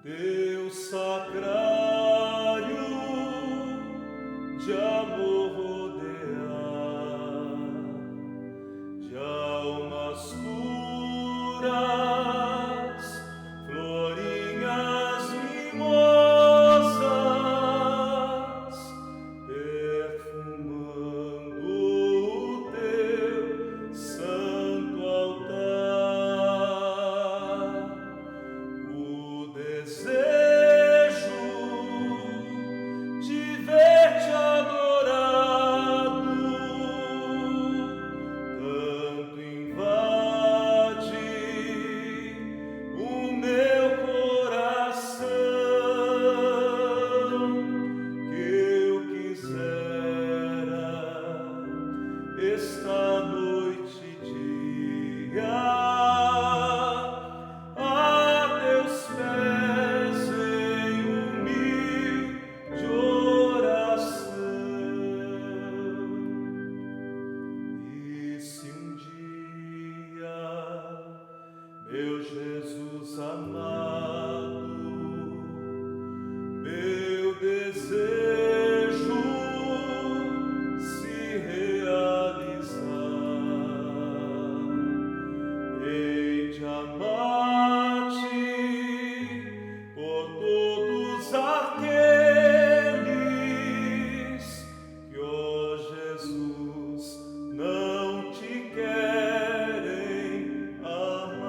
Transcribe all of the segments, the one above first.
Deus sacrário de amor rodear, de almas puras, florinhas mimosas, perfumando o teu santo altar. O desejo de ver-te adorado tanto invade o meu coração, que eu quisera esta noite e dia a teus pés em humilde oração. E se um dia, meu Jesus amado, meu desejo se realizar, hei de amar-te por todos aqueles que, ó Jesus, não te querem amar.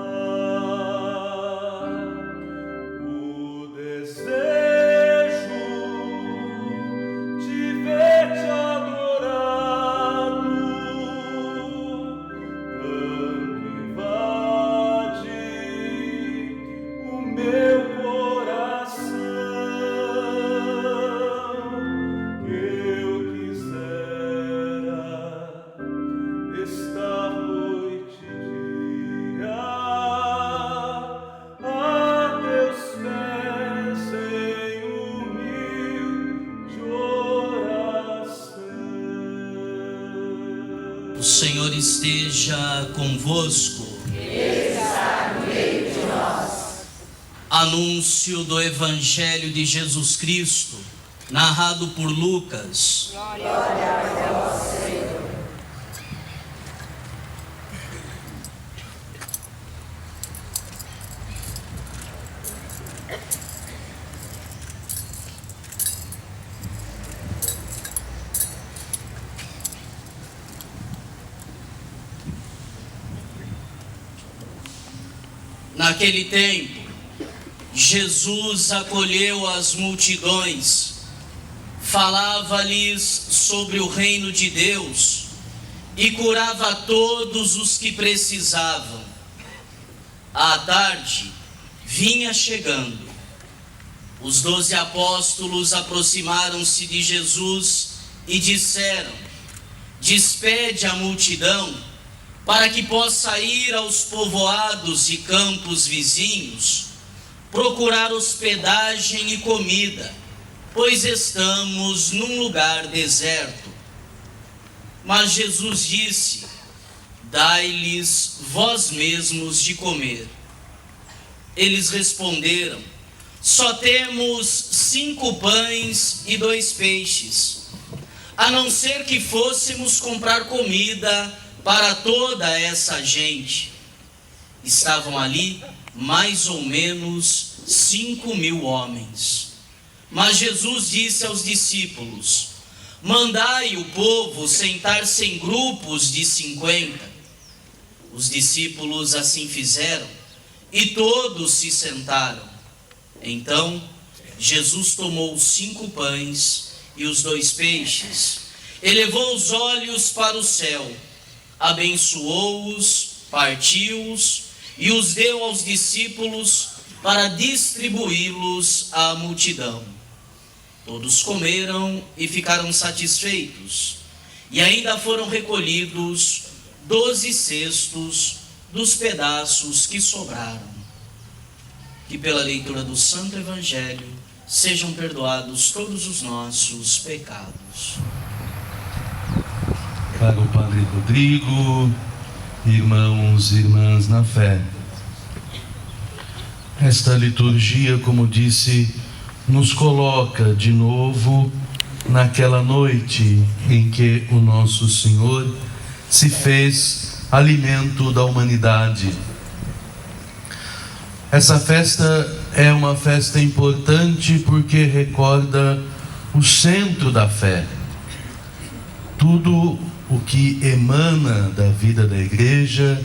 O desejo de ver-te adorado tanto invade o meu coração, que eu quisera estar noite e dia a teus pés em humilde oração. O Senhor esteja convosco. Anúncio do Evangelho de Jesus Cristo, narrado por Lucas. Naquele tempo, Jesus acolheu as multidões, falava-lhes sobre o reino de Deus e curava todos os que precisavam. À tarde, vinha chegando. Os 12 apóstolos aproximaram-se de Jesus e disseram: despede a multidão, para que possa ir aos povoados e campos vizinhos, procurar hospedagem e comida, pois estamos num lugar deserto. Mas Jesus disse: dai-lhes vós mesmos de comer. Eles responderam: só temos 5 pães e 2 peixes, a não ser que fôssemos comprar comida para toda essa gente. Estavam ali mais ou menos 5.000 homens. Mas Jesus disse aos discípulos: mandai o povo sentar-se em grupos de 50. Os discípulos assim fizeram, e todos se sentaram. Então Jesus tomou os 5 pães e os 2 peixes, elevou os olhos para o céu, abençoou-os, partiu-os e os deu aos discípulos para distribuí-los à multidão. Todos comeram e ficaram satisfeitos, e ainda foram recolhidos 12 cestos dos pedaços que sobraram. Que pela leitura do Santo Evangelho sejam perdoados todos os nossos pecados. Caro Padre Rodrigo, irmãos e irmãs na fé, Esta liturgia, como disse, nos coloca de novo naquela noite em que o nosso Senhor se fez alimento da humanidade. Essa festa é uma festa importante porque recorda o centro da fé. Tudo o que emana da vida da igreja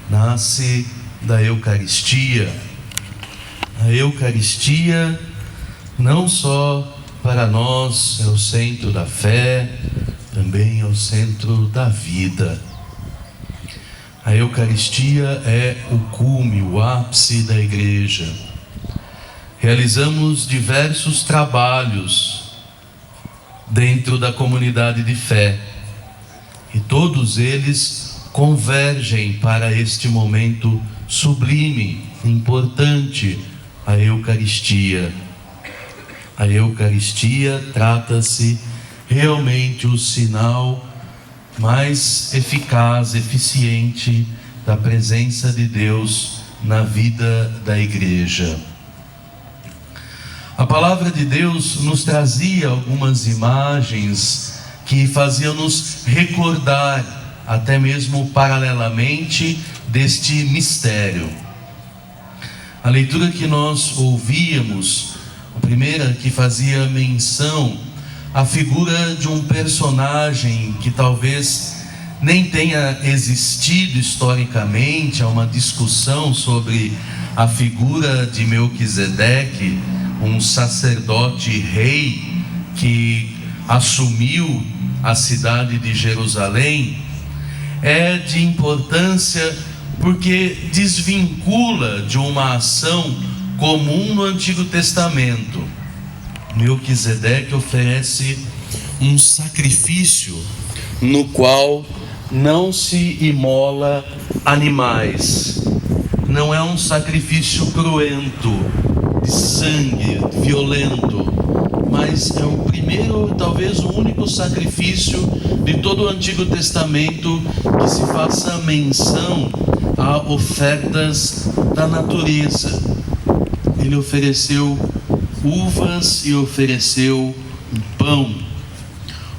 nasce da Eucaristia. A Eucaristia não só para nós é o centro da fé, também é o centro da vida. A Eucaristia é o cume, o ápice da igreja. Realizamos diversos trabalhos dentro da comunidade de fé e todos eles convergem para este momento sublime, importante, a Eucaristia. A Eucaristia trata-se realmente o sinal mais eficaz, eficiente da presença de Deus na vida da igreja. A palavra de Deus nos trazia algumas imagens que faziam-nos recordar, até mesmo paralelamente, deste mistério. A leitura que nós ouvíamos, a primeira que fazia menção à figura de um personagem que talvez nem tenha existido historicamente. Há uma discussão sobre a figura de Melquisedeque, um sacerdote rei que assumiu a cidade de Jerusalém. É de importância porque desvincula de uma ação comum no Antigo Testamento. Melquisedeque oferece um sacrifício no qual não se imola animais. Não é um sacrifício cruento, de sangue, violento, mas é o primeiro, talvez o único sacrifício de todo o Antigo Testamento que se faça menção a ofertas da natureza. Ele ofereceu uvas e ofereceu pão,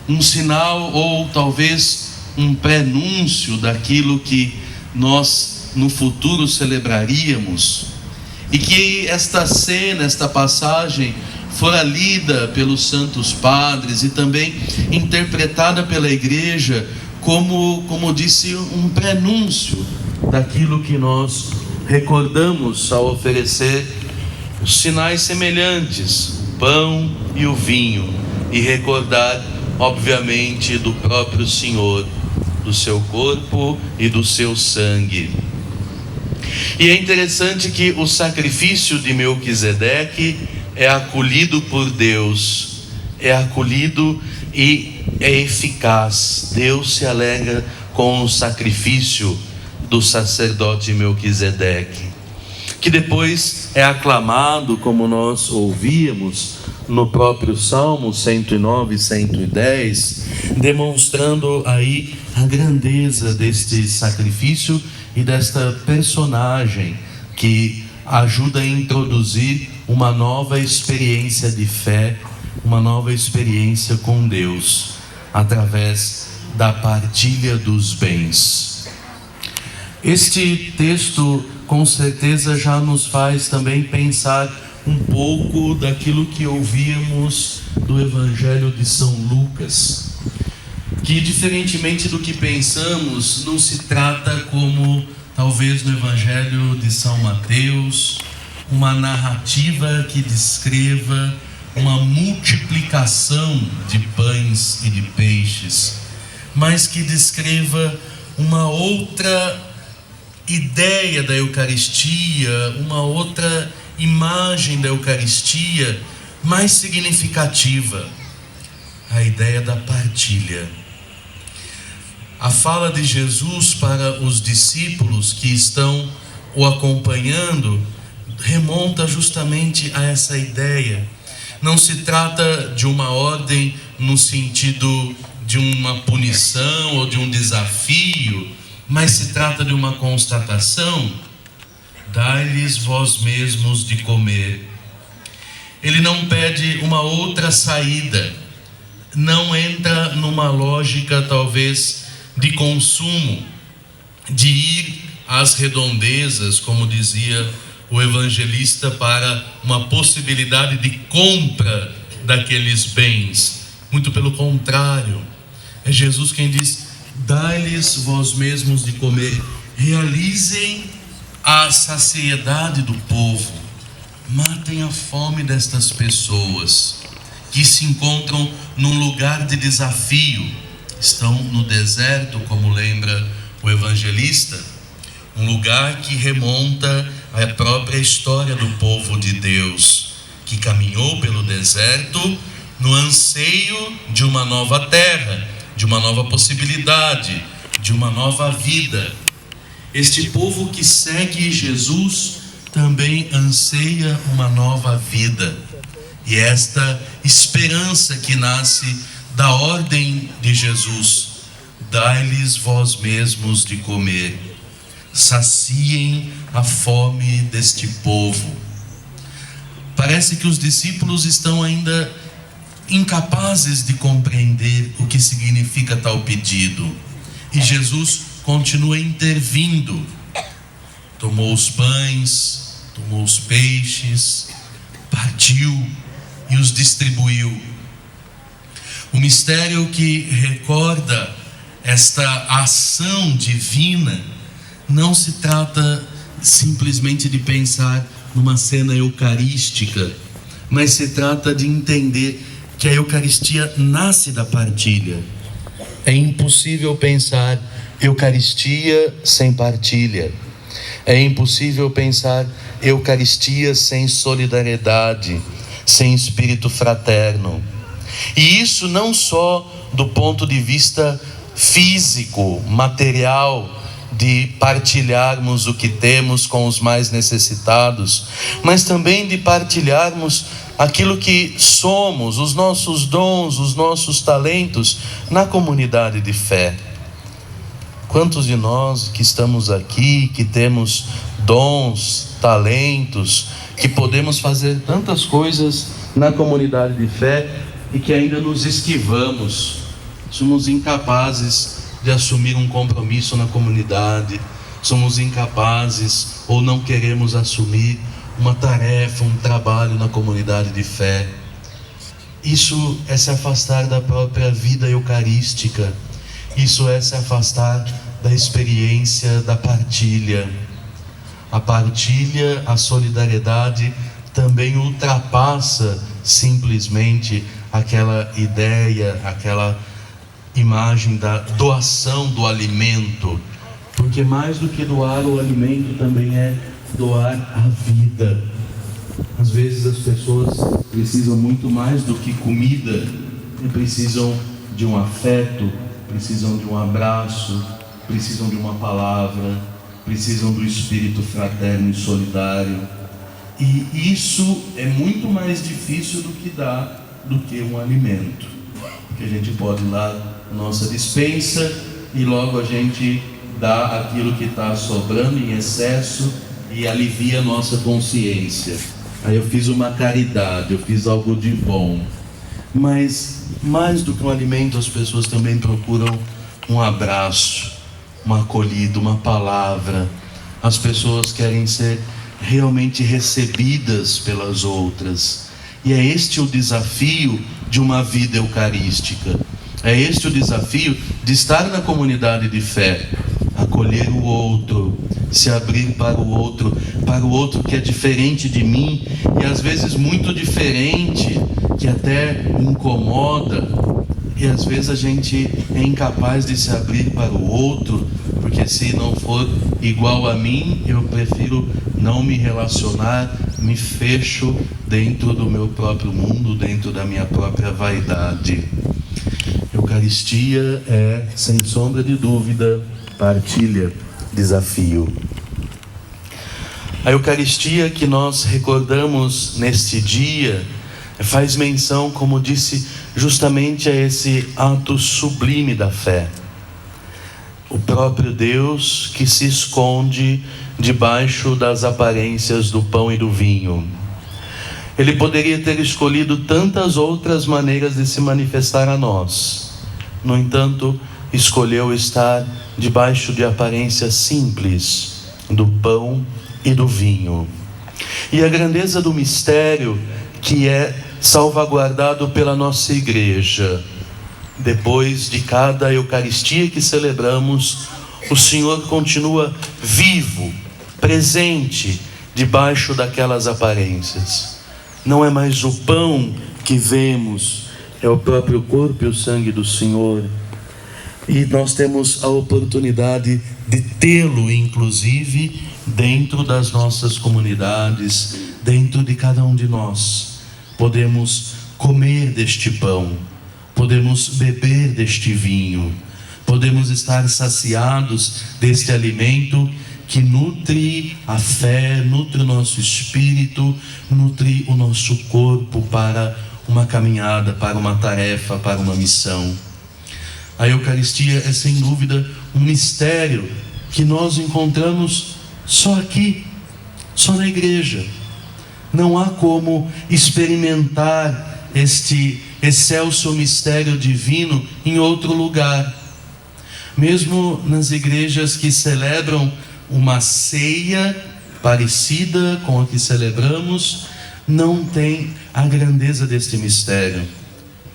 um sinal ou talvez um prenúncio daquilo que nós no futuro celebraríamos, e que esta cena, esta passagem fora lida pelos santos padres e também interpretada pela igreja como disse, um prenúncio daquilo que nós recordamos ao oferecer os sinais semelhantes, o pão e o vinho, e recordar, obviamente, do próprio Senhor, do seu corpo e do seu sangue. E é interessante que o sacrifício de Melquisedeque é acolhido por Deus, é acolhido e é eficaz. Deus se alegra com o sacrifício do sacerdote Melquisedeque, que depois é aclamado, como nós ouvíamos no próprio Salmo 109 e 110, demonstrando aí a grandeza deste sacrifício e desta personagem que ajuda a introduzir uma nova experiência de fé, uma nova experiência com Deus, através da partilha dos bens. Este texto com certeza já nos faz também pensar um pouco daquilo que ouvíamos do Evangelho de São Lucas, que diferentemente do que pensamos, não se trata como talvez no Evangelho de São Mateus, uma narrativa que descreva uma multiplicação de pães e de peixes, mas que descreva uma outra ideia da Eucaristia, uma outra imagem da Eucaristia mais significativa, a ideia da partilha. A fala de Jesus para os discípulos que estão o acompanhando remonta justamente a essa ideia. Não se trata de uma ordem no sentido de uma punição ou de um desafio, mas se trata de uma constatação dai-lhes vós mesmos de comer. Ele não pede uma outra saída, não entra numa lógica talvez de consumo, de ir às redondezas, como dizia o evangelista, para uma possibilidade de compra daqueles bens. Muito pelo contrário, é Jesus quem diz: dai-lhes vós mesmos de comer. Realizem a saciedade do povo, matem a fome destas pessoas que se encontram num lugar de desafio, estão no deserto, como lembra o evangelista, um lugar que remonta à própria história do povo de Deus, que caminhou pelo deserto no anseio de uma nova terra, de uma nova possibilidade, de uma nova vida. Este povo que segue Jesus também anseia uma nova vida, e esta esperança que nasce da ordem de Jesus: dai-lhes vós mesmos de comer. Saciem a fome deste povo. Parece que os discípulos estão ainda incapazes de compreender o que significa tal pedido, e Jesus continua intervindo. Tomou os pães, tomou os peixes, partiu e os distribuiu. O mistério que recorda esta ação divina não se trata simplesmente de pensar numa cena eucarística, mas se trata de entender que a Eucaristia nasce da partilha. É impossível pensar Eucaristia sem partilha. É impossível pensar Eucaristia sem solidariedade, sem espírito fraterno. E isso não só do ponto de vista físico, material, de partilharmos o que temos com os mais necessitados, mas também de partilharmos aquilo que somos, os nossos dons, os nossos talentos na comunidade de fé. Quantos de nós que estamos aqui, que temos dons, talentos, que podemos fazer tantas coisas na comunidade de fé e que ainda nos esquivamos, somos incapazes de assumir um compromisso na comunidade, somos incapazes ou não queremos assumir uma tarefa, um trabalho na comunidade de fé. Isso é se afastar da própria vida eucarística, isso é se afastar da experiência da partilha. A partilha, a solidariedade também ultrapassa simplesmente aquela ideia, aquela imagem da doação do alimento, porque mais do que doar o alimento também é doar a vida. Às vezes as pessoas precisam muito mais do que comida, precisam de um afeto, precisam de um abraço, precisam de uma palavra, precisam do espírito fraterno e solidário. E isso é muito mais difícil do que um alimento, porque a gente pode ir lá na nossa despensa e logo a gente dá aquilo que está sobrando em excesso e alivia a nossa consciência. Aí eu fiz uma caridade, eu fiz algo de bom. Mas mais do que um alimento, as pessoas também procuram um abraço, uma acolhida, uma palavra. As pessoas querem ser realmente recebidas pelas outras. E é este o desafio de uma vida eucarística. É este o desafio de estar na comunidade de fé, acolher o outro, se abrir para o outro que é diferente de mim e às vezes muito diferente, que até incomoda, e às vezes a gente é incapaz de se abrir para o outro, porque se não for igual a mim, eu prefiro não me relacionar, me fecho dentro do meu próprio mundo, dentro da minha própria vaidade. Eucaristia é, sem sombra de dúvida, partilha, desafio. A Eucaristia que nós recordamos neste dia faz menção, como disse, justamente a esse ato sublime da fé. O próprio Deus que se esconde debaixo das aparências do pão e do vinho. Ele poderia ter escolhido tantas outras maneiras de se manifestar a nós. No entanto, escolheu estar debaixo de aparências simples do pão e do vinho. E a grandeza do mistério que é salvaguardado pela nossa igreja. Depois de cada Eucaristia que celebramos, o Senhor continua vivo, presente, debaixo daquelas aparências. Não é mais o pão que vemos, é o próprio corpo e o sangue do Senhor. E nós temos a oportunidade de tê-lo, inclusive, dentro das nossas comunidades, dentro de cada um de nós. Podemos comer deste pão, podemos beber deste vinho, podemos estar saciados deste alimento que nutre a fé, nutre o nosso espírito, nutre o nosso corpo para uma caminhada, para uma tarefa, para uma missão. A Eucaristia é sem dúvida um mistério que nós encontramos só aqui, só na igreja. Não há como experimentar este excelso mistério divino em outro lugar. Mesmo nas igrejas que celebram uma ceia parecida com a que celebramos, não tem a grandeza deste mistério,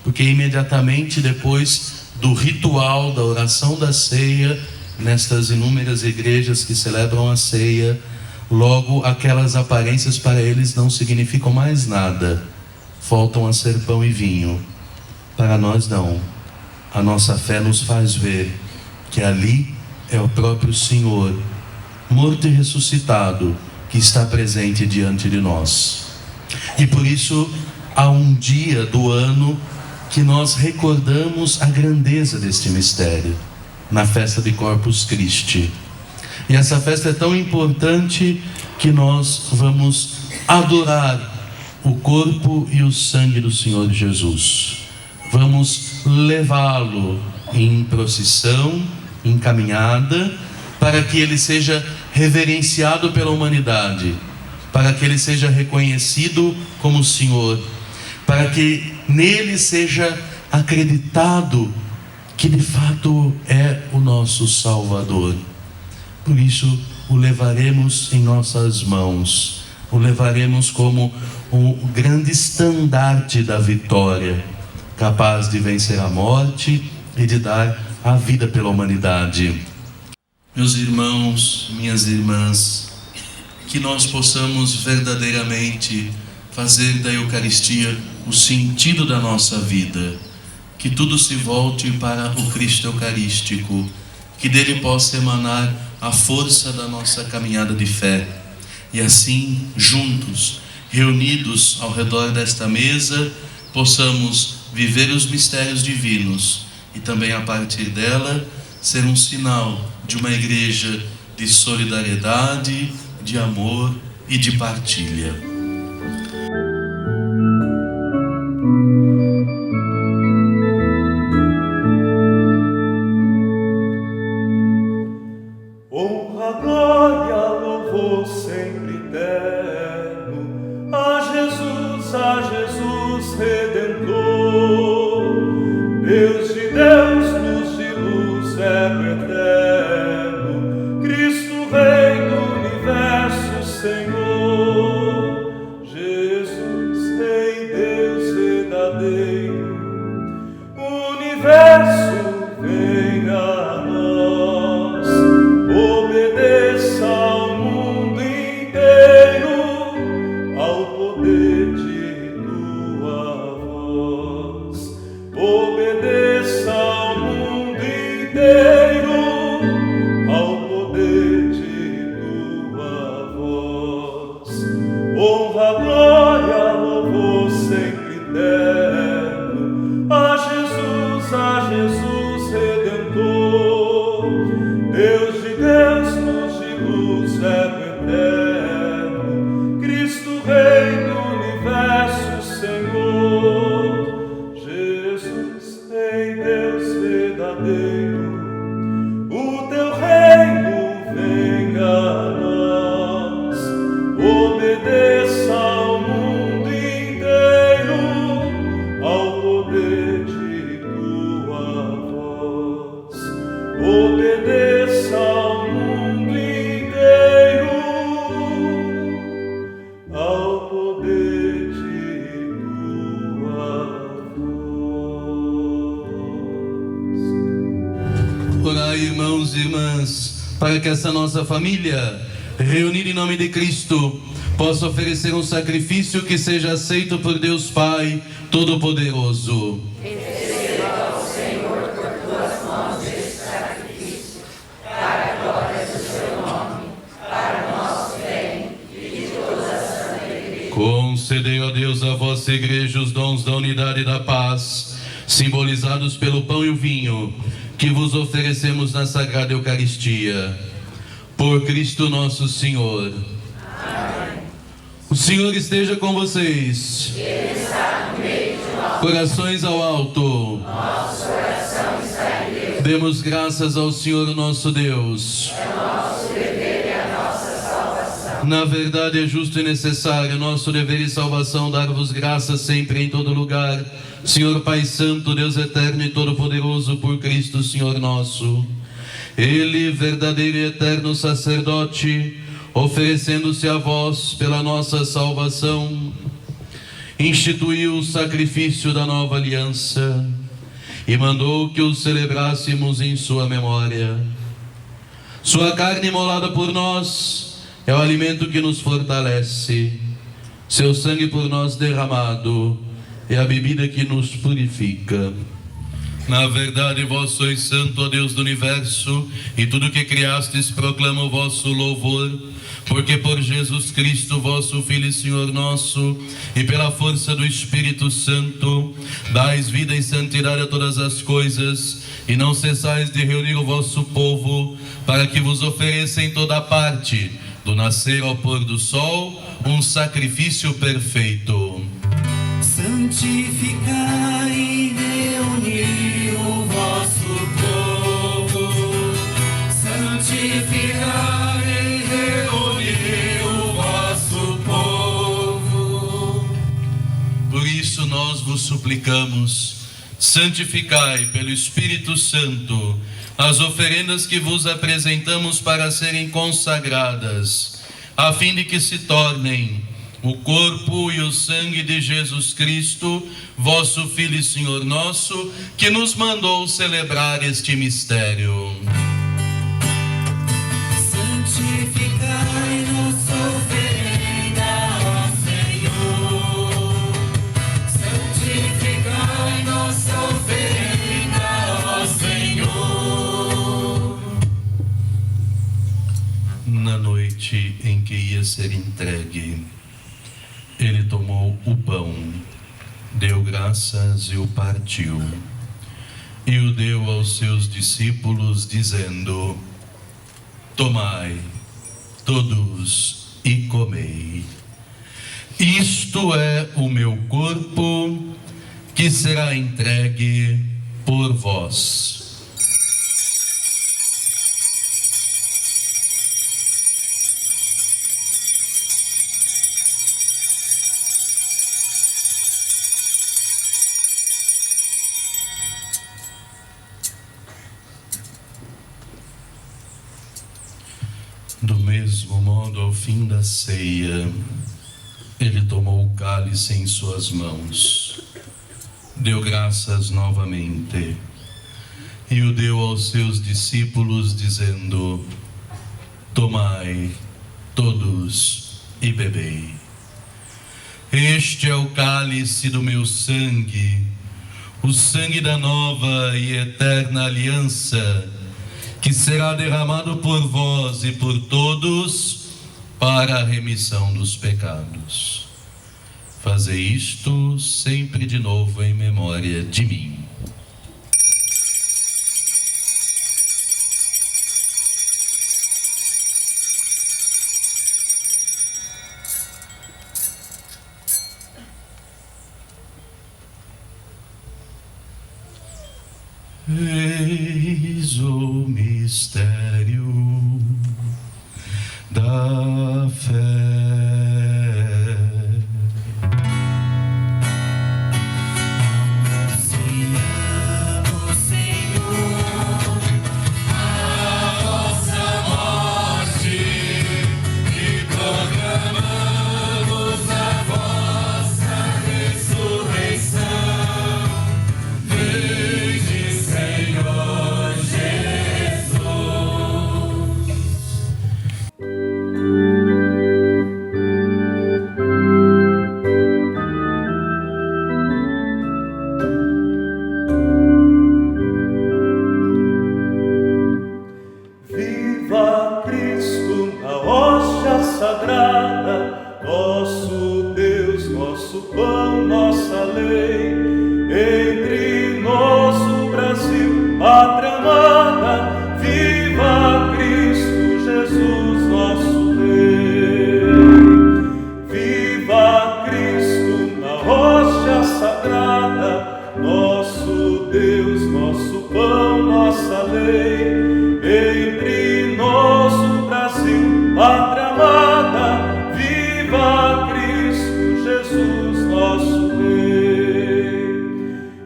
porque imediatamente depois do ritual da oração da ceia, nestas inúmeras igrejas que celebram a ceia, logo aquelas aparências para eles não significam mais nada, voltam a ser pão e vinho. Para nós não. A nossa fé nos faz ver que ali é o próprio Senhor, morto e ressuscitado, que está presente diante de nós. E por isso há um dia do ano que nós recordamos a grandeza deste mistério, na festa de Corpus Christi. E essa festa é tão importante que nós vamos adorar o corpo e o sangue do Senhor Jesus. Vamos levá-lo em procissão, em caminhada, para que ele seja reverenciado pela humanidade, para que ele seja reconhecido como Senhor, para que nele seja acreditado que de fato é o nosso Salvador. Por isso o levaremos em nossas mãos, o levaremos como o grande estandarte da vitória, capaz de vencer a morte e de dar a vida pela humanidade. Meus irmãos, minhas irmãs, que nós possamos verdadeiramente fazer da Eucaristia o sentido da nossa vida, que tudo se volte para o Cristo Eucarístico, que dele possa emanar a força da nossa caminhada de fé, e assim, juntos, reunidos ao redor desta mesa, possamos viver os mistérios divinos e também, a partir dela, ser um sinal de uma igreja de solidariedade, de amor e de partilha. Honra, glória, louvor sempre eterno a Jesus Redentor, Deus de Deus, luz de luz, verbo eterno, Cristo Rei do universo, Senhor, Jesus, Rei, Deus verdadeiro, o universo venha a nós, obedeça ao mundo inteiro, ao poder de tua voz, obedeça ao irmãos e irmãs, para que essa nossa família, reunida em nome de Cristo, possa oferecer um sacrifício que seja aceito por Deus Pai Todo-Poderoso. Receba ao Senhor por tuas mãos este sacrifício, para a glória do seu nome, para nosso bem e de toda a santa igreja. Concedei, ó Deus, à vossa igreja os dons da unidade e da paz, simbolizados pelo pão e o vinho, que vos oferecemos na Sagrada Eucaristia. Por Cristo nosso Senhor. Amém. O Senhor esteja com vocês. Ele está no meio de nós. Corações ao alto. Nosso coração está em Deus. Demos graças ao Senhor nosso Deus. É nosso dever e a nossa salvação. Na verdade é justo e necessário, nosso dever e salvação, dar-vos graças sempre em todo lugar, Senhor Pai Santo, Deus eterno e todo-poderoso, por Cristo Senhor nosso. Ele, verdadeiro e eterno sacerdote, oferecendo-se a vós pela nossa salvação, instituiu o sacrifício da nova aliança e mandou que o celebrássemos em sua memória. Sua carne imolada por nós é o alimento que nos fortalece. Seu sangue por nós derramado é a bebida que nos purifica. Na verdade, vós sois santo, ó Deus do universo, e tudo que criastes proclama o vosso louvor, porque por Jesus Cristo, vosso Filho e Senhor nosso, e pela força do Espírito Santo, dais vida e santidade a todas as coisas, e não cessais de reunir o vosso povo, para que vos ofereça em toda parte, do nascer ao pôr do sol, um sacrifício perfeito. Santificai e reuni o vosso povo, santificai e reuni o vosso povo. Por isso nós vos suplicamos, santificai pelo Espírito Santo as oferendas que vos apresentamos para serem consagradas, a fim de que se tornem o corpo e o sangue de Jesus Cristo, vosso Filho e Senhor nosso, que nos mandou celebrar este mistério. Santificai nossa oferenda, ó Senhor. Santificai nossa oferenda, ó Senhor. Na noite em que ia ser entregue, ele tomou o pão, deu graças e o partiu, e o deu aos seus discípulos, dizendo: tomai, todos, e comei. Isto é o meu corpo, que será entregue por vós. Do mesmo modo, ao fim da ceia, ele tomou o cálice em suas mãos, deu graças novamente e o deu aos seus discípulos, dizendo: tomai, todos, e bebei. Este é o cálice do meu sangue, o sangue da nova e eterna aliança, que será derramado por vós e por todos para a remissão dos pecados. Fazei isto sempre de novo em memória de mim. Eis o mistério da fé. Anunciamos, Senhor, a vossa morte e proclamamos a vossa ressurreição. Vinde, Senhor Jesus. pão, nossa lei. Entre nós o Brasil, pátria amada, viva Cristo Jesus, nosso Rei. Viva Cristo na rocha sagrada, nosso Deus, nosso pão, nossa lei. Entre nós o Brasil, pátria amada, viva Cristo Jesus, nosso Rei.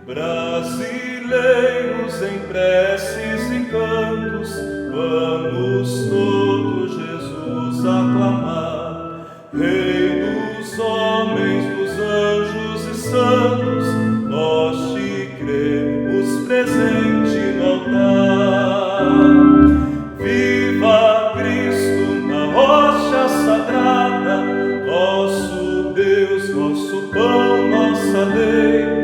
Brasileiros em preces e cantos, vamos todos Jesus aclamar. Rei dos homens, dos anjos e santos, nós te cremos presente no altar. Viva Cristo na rocha sagrada, nosso Deus, nosso pão, nossa lei.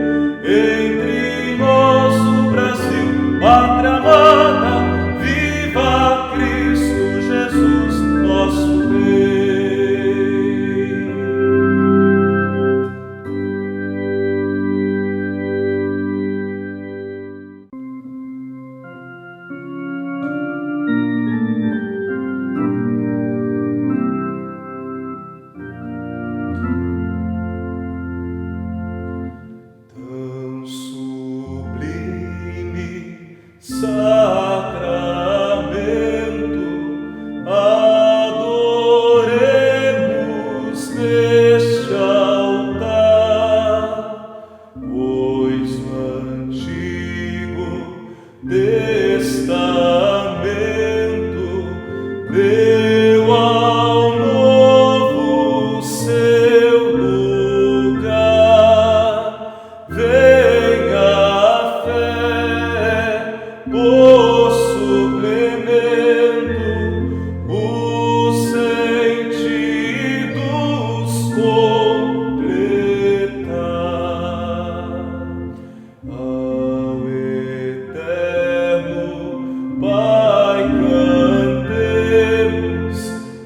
Entre nós o Brasil, pátria amada, viva Cristo Jesus, nosso Rei. Tão sublime sacramento, adoremos neste altar, pois no Antigo Testamento deu ao Novo seu lugar. Venha a fé, por suplemento, os sentidos completar. Ao eterno Pai cantemos,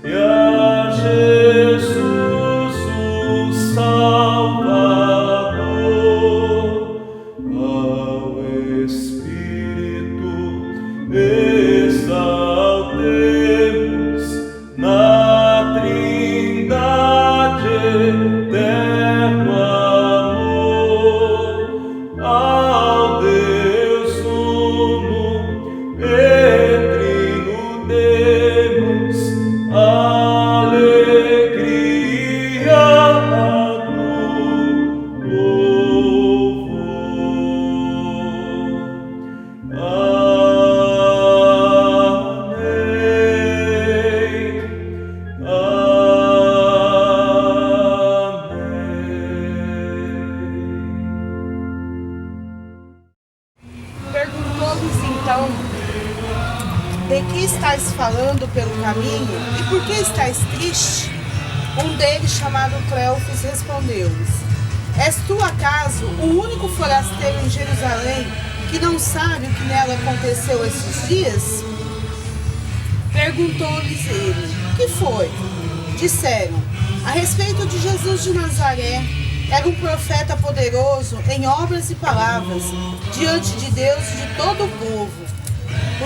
e a Jesus o Salvador. Ao Espírito exaltemos, na Trindade eterno amor. Ao Deus uno trino demos alegria do louvor. Amém. Perguntou-lhes então: de que estáis falando pelo caminho e por que estáis triste? Um deles, chamado Cleofas, respondeu-lhes: és tu acaso o único forasteiro em Jerusalém que não sabe o que nela aconteceu esses dias? Perguntou-lhes ele: que foi? Disseram: a respeito de Jesus de Nazaré. Era um profeta poderoso em obras e palavras, diante de Deus e de todo o povo.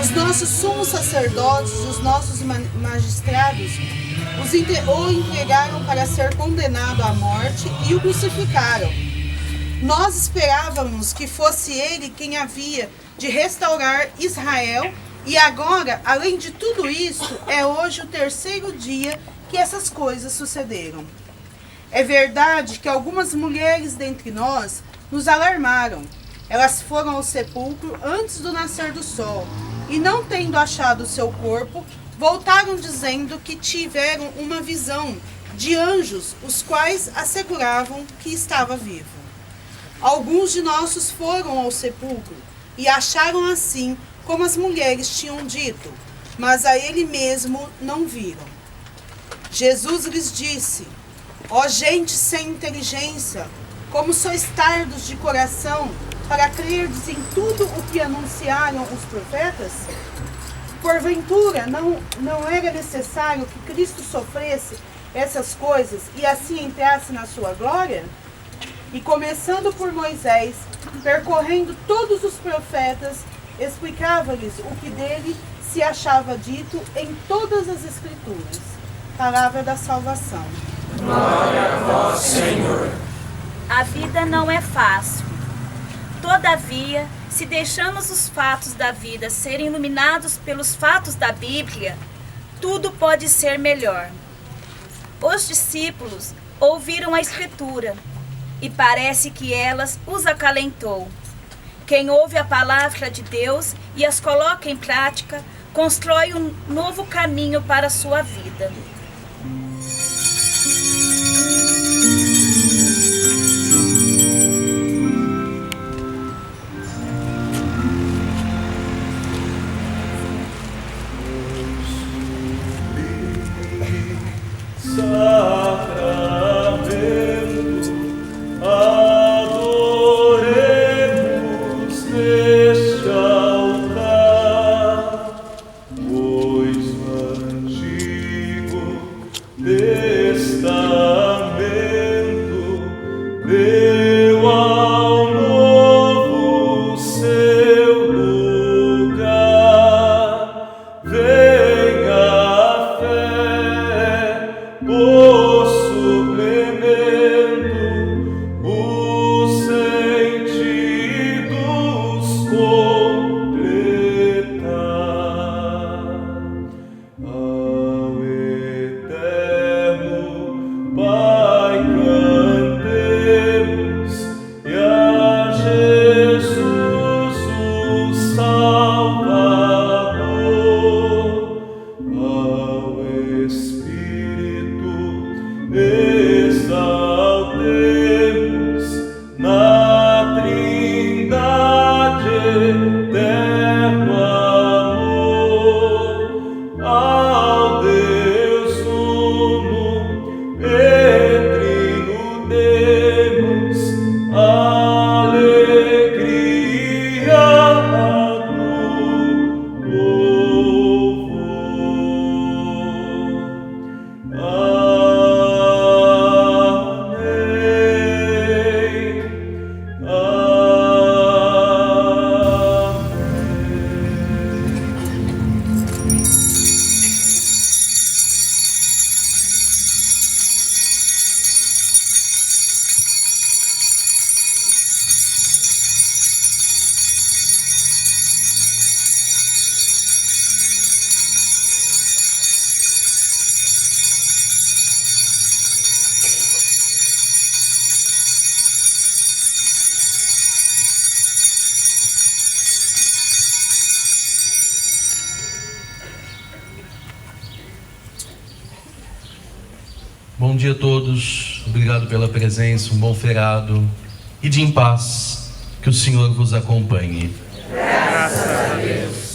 Os nossos sumos sacerdotes e os nossos magistrados o entregaram para ser condenado à morte e o crucificaram. Nós esperávamos que fosse ele quem havia de restaurar Israel, e agora, além de tudo isso, é hoje o terceiro dia que essas coisas sucederam. É verdade que algumas mulheres dentre nós nos alarmaram. Elas foram ao sepulcro antes do nascer do sol, e não tendo achado o seu corpo, voltaram dizendo que tiveram uma visão de anjos, os quais asseguravam que estava vivo. Alguns de nossos foram ao sepulcro e acharam assim como as mulheres tinham dito, mas a ele mesmo não viram. Jesus lhes disse: ó gente sem inteligência, como sois tardos de coração para crerdes em tudo o que anunciaram os profetas? Porventura, não era necessário que Cristo sofresse essas coisas e assim entrasse na sua glória? e começando por Moisés, percorrendo todos os profetas, explicava-lhes o que dele se achava dito em todas as Escrituras. Palavra da salvação. Glória a vós, Senhor. A vida não é fácil. Todavia, se deixamos os fatos da vida serem iluminados pelos fatos da Bíblia, tudo pode ser melhor. Os discípulos ouviram a Escritura e parece que elas os acalentou. Quem ouve a palavra de Deus e as coloca em prática, constrói um novo caminho para a sua vida. Sacramento, adoremos neste altar, pois o Antigo Testamento deu ao Novo seu lugar. Venha a fé, o suplemento, os sentidos completar. Ao eterno Pai cantemos, e a Jesus o Salvador. Ao Espírito exaltemos, na Trindade eterno amor. Ao Deus uno trino demos alegria no louvor. Amém. Bom dia a todos, obrigado pela presença, um bom feriado e de em paz, que o Senhor vos acompanhe. Graças a Deus.